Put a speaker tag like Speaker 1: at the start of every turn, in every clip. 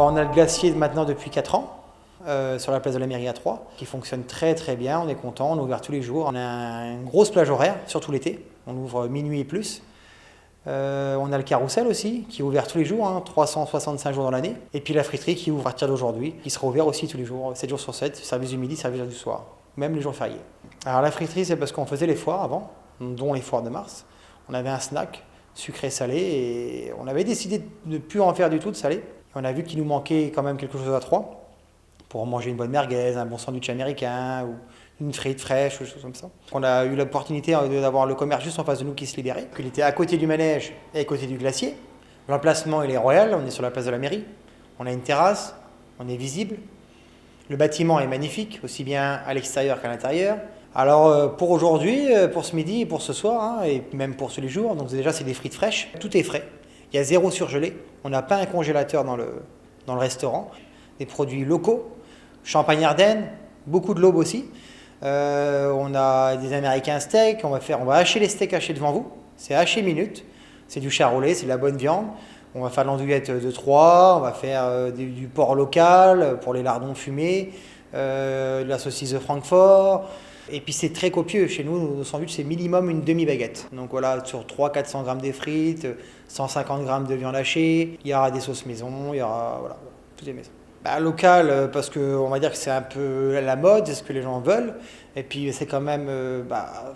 Speaker 1: On a le glacier maintenant depuis 4 ans. Sur la place de la mairie à 3, qui fonctionne très très bien, on est content, on est ouvert tous les jours. On a une grosse plage horaire, surtout l'été, on ouvre minuit et plus. On a le carrousel aussi, qui est ouvert tous les jours, 365 jours dans l'année. Et puis la friterie qui ouvre à partir d'aujourd'hui, qui sera ouvert aussi tous les jours, 7 jours sur 7, service du midi, service du soir, même les jours fériés. Alors la friterie, c'est parce qu'on faisait les foires avant, dont les foires de mars. On avait un snack sucré-salé et on avait décidé de ne plus en faire du tout de salé. Et on a vu qu'il nous manquait quand même quelque chose à 3. Pour manger une bonne merguez, un bon sandwich américain ou une frite fraîche ou des choses comme ça. On a eu l'opportunité d'avoir le commerce juste en face de nous qui se libérait. Il était à côté du manège et à côté du glacier. L'emplacement il est royal, on est sur la place de la mairie. On a une terrasse, on est visible. Le bâtiment est magnifique, aussi bien à l'extérieur qu'à l'intérieur. Alors pour aujourd'hui, pour ce midi et pour ce soir, et même pour tous les jours, donc déjà c'est des frites fraîches, tout est frais. Il y a 0 surgelé, on n'a pas un congélateur dans le restaurant. Des produits locaux. Champagne Ardenne, beaucoup de l'aube aussi. On a des Américains steaks, on va hacher les steaks hachés devant vous. C'est haché minute, c'est du charolais, c'est de la bonne viande. On va faire de l'andouillette de Troyes, on va faire du porc local pour les lardons fumés, de la saucisse de Francfort. Et puis c'est très copieux, chez nous, nos sandwichs c'est minimum une demi-baguette. Donc voilà, sur 300-400 grammes de frites, 150 grammes de viande hachée, il y aura des sauces maison, il y aura voilà, tout est maison. Local, parce qu'on va dire que c'est un peu la mode, c'est ce que les gens veulent. Et puis c'est quand même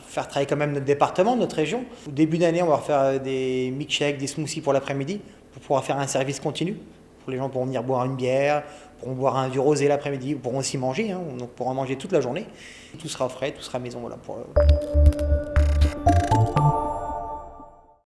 Speaker 1: faire travailler quand même notre département, notre région. Au début d'année, on va faire des milkshakes, des smoothies pour l'après-midi, pour pouvoir faire un service continu. Les gens pourront venir boire une bière, pourront boire du rosé l'après-midi, pourront aussi manger, donc pourront manger toute la journée. Tout sera frais, tout sera maison. Voilà,